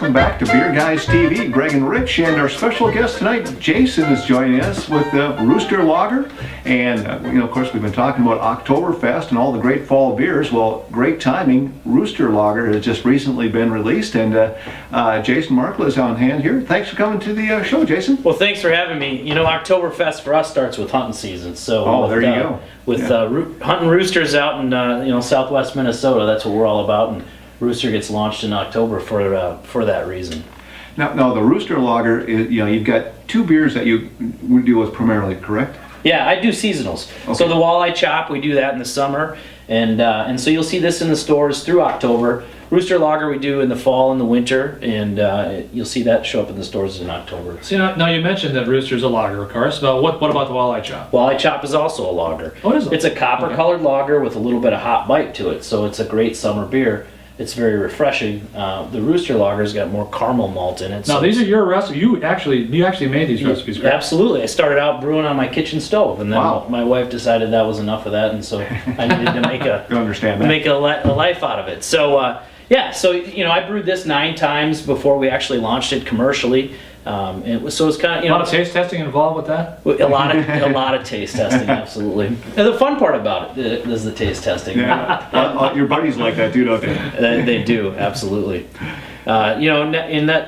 welcome back to Beer Guys TV. Greg and Rich, and our special guest tonight, Jason, is joining us with Rooster Lager. And of course, we've been talking about Oktoberfest and all the great fall beers. Well, great timing. Rooster Lager has just recently been released, and Jason Markkula is on hand here. Thanks for coming to the show, Jason. Well, thanks for having me. You know, Oktoberfest for us starts with hunting season. So there you go. With hunting roosters out in southwest Minnesota, that's what we're all about. And Rooster gets launched in October for that reason. Now the Rooster Lager is, you've got two beers that you would deal with primarily, correct? Yeah, I do seasonals. Okay. So the Walleye Chop, we do that in the summer, and so you'll see this in the stores through October. Rooster Lager we do in the fall and the winter, and you'll see that show up in the stores in October. So now you mentioned that Rooster's a lager, of course. But what about the Walleye Chop? Walleye Chop is also a lager. Oh, it is? It's a copper-colored lager with a little bit of hot bite to it, so it's a great summer beer. It's very refreshing. The Rooster Lager's got more caramel malt in it. Now these are your recipes. You actually made these recipes, right? Absolutely. I started out brewing on my kitchen stove, and then my wife decided that was enough of that, and so I needed to make a life out of it. So I brewed this 9 times before we actually launched it commercially. It's kind of a lot of taste testing involved with that. A lot of taste testing, absolutely. And the fun part about it is the taste testing. Yeah. Your buddies like that too, don't they? They do, absolutely.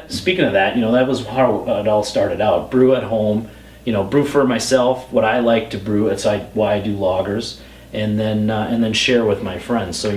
Speaking of that, that was how it all started out. Brew at home, brew for myself what I like to brew. It's why I do lagers. And then share with my friends. So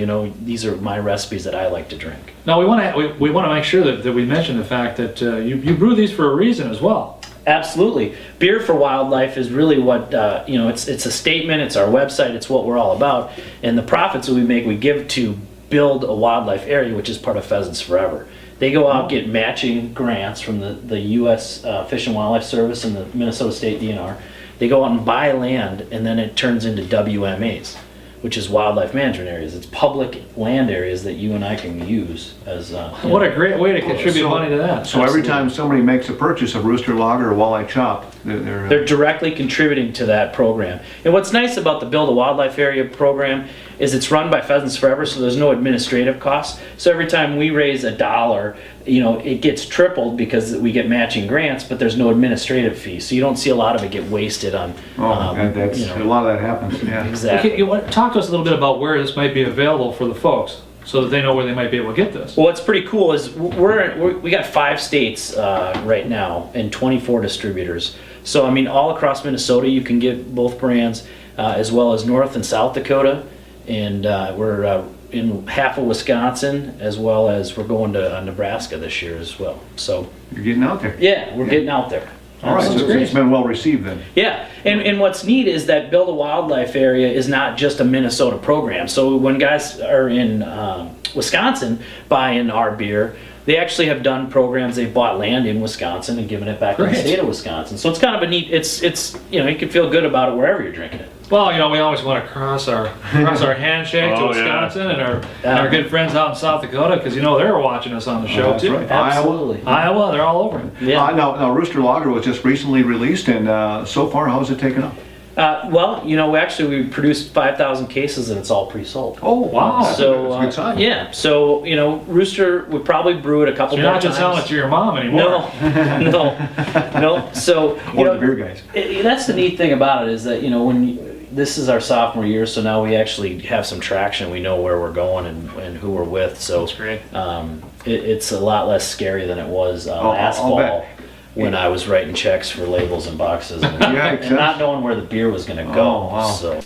these are my recipes that I like to drink. Now we want to make sure that we mention the fact that you brew these for a reason as well. Absolutely. BeerForWildlife is really what it's a statement. It's our website. It's what we're all about. And the profits that we make, we give to build a wildlife area, which is part of Pheasants Forever. They go out, get matching grants from the U.S. Fish and Wildlife Service and the Minnesota State DNR. They go out and buy land, and then it turns into WMAs, which is wildlife management areas. It's public land areas that you and I can use as. What a great way to contribute money to that. So every time somebody makes a purchase of Rooster Lager or Walleye Chop, they're directly contributing to that program. And what's nice about the Build a Wildlife Area program is it's run by Pheasants Forever, so there's no administrative costs. So every time we raise $1, it gets tripled because we get matching grants, but there's no administrative fee. So you don't see a lot of it get wasted on. A lot of that happens. Yeah, exactly. Okay, talk to us a little bit about where this might be available for the folks, so that they know where they might be able to get this. Well, what's pretty cool is we got 5 states right now and 24 distributors. So all across Minnesota you can get both brands, as well as North and South Dakota, and we're in half of Wisconsin, as well as we're going to Nebraska this year as well. So you're getting out there. Yeah, we're getting out there. All right, so it's been well received then. Yeah, and what's neat is that Build a Wildlife Area is not just a Minnesota program. So when guys are in Wisconsin buying our beer, they actually have done programs. They've bought land in Wisconsin and given it back to the state of Wisconsin. So it's kind of a neat. It's you can feel good about it wherever you're drinking it. Well, we always want to cross our handshake to Wisconsin and our good friends out in South Dakota, because they're watching us on the show too. Right. Absolutely. Iowa, they're all over it. Yeah. Now Rooster Lager was just recently released, and so far, how's it taken up? We produced 5,000 cases, and it's all pre-sold. Oh, wow. So, that's a good sign. Yeah. So, Rooster would probably brew it a couple more times. You're not just selling it to your mom anymore. No. So, or the beer guys. That's the neat thing about it is that, this is our sophomore year, so now we actually have some traction. We know where we're going and who we're with. So that's great. It's a lot less scary than it was last fall when I was writing checks for labels and boxes and, and not knowing where the beer was going to go. Oh, wow. So.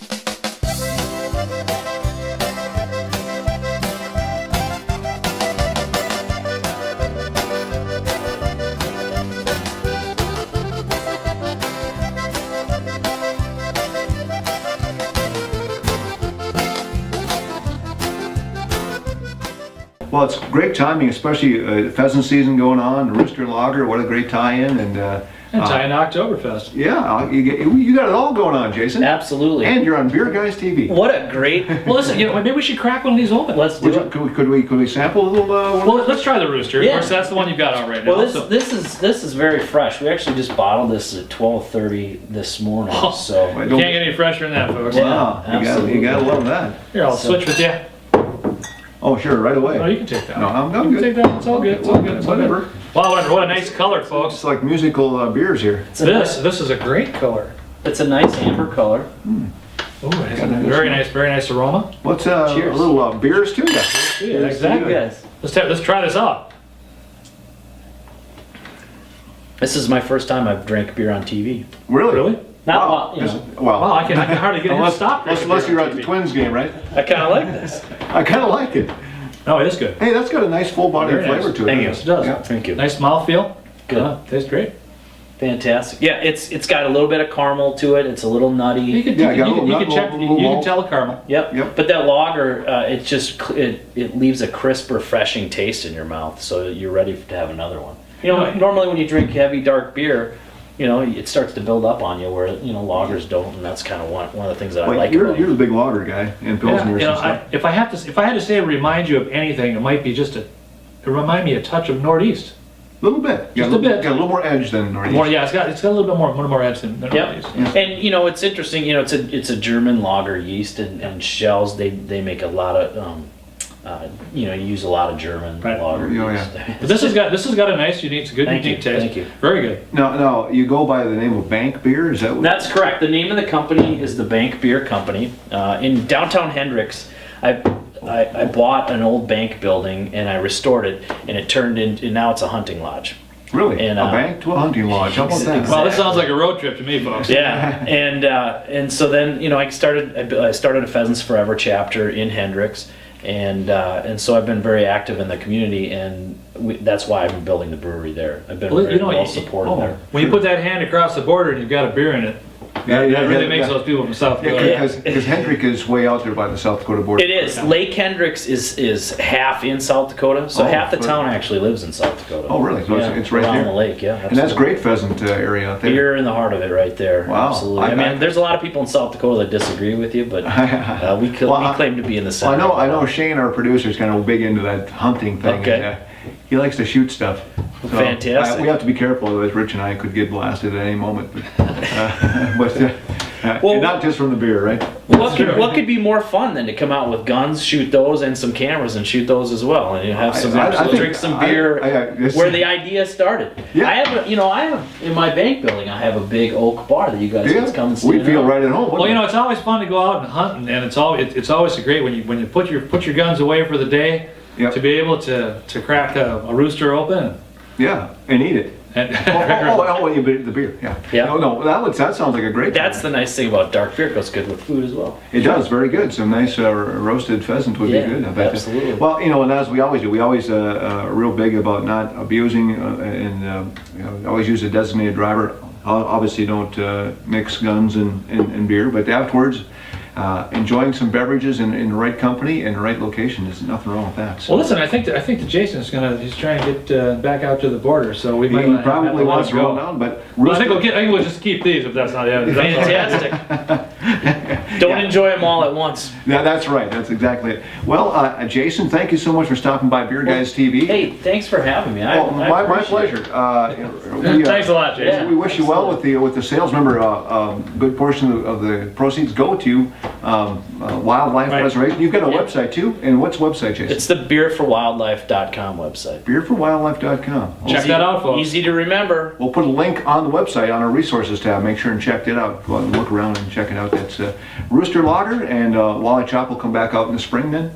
Well, it's great timing, especially pheasant season going on. Rooster Lager, what a great tie-in, and tie-in to Oktoberfest. Yeah, you got it all going on, Jason. Absolutely. And you're on Beer Guys TV. What a great! Well, listen, maybe we should crack one of these open. Let's do it. Could we sample a little? Well, let's try the Rooster. Yeah. Of course, that's the one you've got out right now. Well, this is very fresh. We actually just bottled this at 12:30 this morning. So you can't get any fresher than that, folks. Wow, you gotta love that. Here, I'll switch with you. Oh, sure, right away. Oh, you can take that. No, I'm You can good. take that. It's all good. It's all good. It's all good. Whatever. Wow, what a nice color, folks. It's like musical beers here. This is a great color. It's a nice amber color. Oh, it has a very nice aroma. What's Cheers. a little beers to you? Yeah, exactly. You guys. Let's try this out. This is my first time I've drank beer on TV. Really? Not Wow. well, you know. Well, Wow, I can hardly get it to stop. unless you're at the Twins game, right? I kind of like this. I kind of like it. No, it is good. Hey, that's got a nice full body Very flavor nice. to it. Thank you. It does. Yeah. Thank you. Nice mouthfeel. Good. Tastes great. Fantastic. Yeah, it's got a little bit of caramel to it. It's a little nutty. You can Yeah, got a you little can nut, check. little You can malt. tell the caramel. Yep. Yep. But that lager, it leaves a crisp, refreshing taste in your mouth, so you're ready to have another one. You know, Right. normally when you drink heavy dark beer, you know, it starts to build up on you, where lagers don't, and that's kind of one of the things that I Well, like you're about the it. big lager guy and pilsners and stuff. If I had to say it remind you of anything, it might be just it remind me a touch of Northeast. A little bit. Just a bit. Got a little more edge than Northeast. More, yeah, it's got a little bit more edge than Northeast. Yep. And it's interesting. It's a German lager yeast, and Shells they make a lot of use a lot of German Right. lager Oh, yeast. But this has got a nice, unique Thank you, taste. thank you. Very good. Now, you go by the name of Bank Beer, is that what? That's correct. The name of the company is the Bank Beer Company. In downtown Hendricks, I bought an old bank building and I restored it, and it turned into, now it's a hunting lodge. Really? And, a bank to a hunting lodge, how about that? Well, this sounds like a road trip to me, folks. Yeah, and so then I started a Pheasants Forever chapter in Hendricks, and so I've been very active in the community, and that's why I've been building the brewery there. I've been very well supported there. When you put that hand across the border and you've got a beer in it, that really makes those people from South Dakota. Yeah, because Hendrick is way out there by the South Dakota border. It is. Lake Hendricks is half in South Dakota, so Oh, half the really? town actually lives in South Dakota. Oh, really? So it's right around there. the lake, yeah. And that's absolutely. great pheasant area out there. You're in the heart of it right there. Wow. Absolutely. I- I mean, there's a lot of people in South Dakota that disagree with you, but we claim to be in the Well, center. I know Shane, our producer, is kind of big into that hunting thing. Okay. And, he likes to shoot stuff. So, Fantastic. we have to be careful, otherwise Rich and I could get blasted at any moment. But Well- not just from the beer, right? What could be more fun than to come out with guns, shoot those, and some cameras, and shoot those as well, and have some I think- drink some beer. this- where the idea started. Yeah. I have in my bank building. I have a big oak bar that you guys Yeah, can come and see. we feel right at home. Well, wouldn't it's always fun to go out and hunt, and it's always great when you put your guns away for the day, Yep. to be able to crack a rooster open. Yeah, and eat it. And You beat the beer. Yeah. Yeah. No, that sounds like a great. That's the nice thing about dark beer. It goes good with food as well. It does, very good. Some nice roasted pheasant would Yeah, be good. I bet. absolutely. Well, and as we always do, we always are real big about not abusing and always use a designated driver. Obviously, don't mix guns and beer, but afterwards, enjoying some beverages in the right company and the right location. There's nothing wrong with that. So. well, listen, I think that Jason's he's trying to get back out to the border, so we He might probably wants to go. roll down, but Well, I think we'll just keep these if that's not it. Fantastic. Don't Yeah. enjoy them all at once. Yeah, that's right. That's exactly it. Well, Jason, thank you so much for stopping by Beer Guys TV. Hey, thanks for having me. Oh, my appreciate pleasure. it. Thanks a lot, Jason. Yeah. We wish you well with the sales. Remember, a good portion of the proceeds go to wildlife Right. preservation. You've got a Yeah. website too, and what's the website, Jason? It's the BeerForWildlife.com website. BeerForWildlife.com. Check that out, folks. Easy to remember. We'll put a link on the website on our resources tab. Make sure and check it out. Go out and look around and check it out. That's Rooster Lager, and Walleye Chop will come back out in the spring then.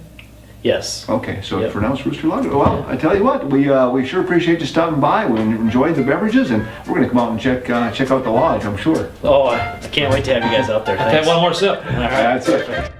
Yes. Okay, so Yep. for now it's Rooster Lager. Well, I tell you what, we sure appreciate you stopping by. We enjoyed the beverages, and we're going to come out and check out the lodge, I'm sure. Oh, I can't wait to have you guys out there. Have Thanks. one more sip. All right. That's it.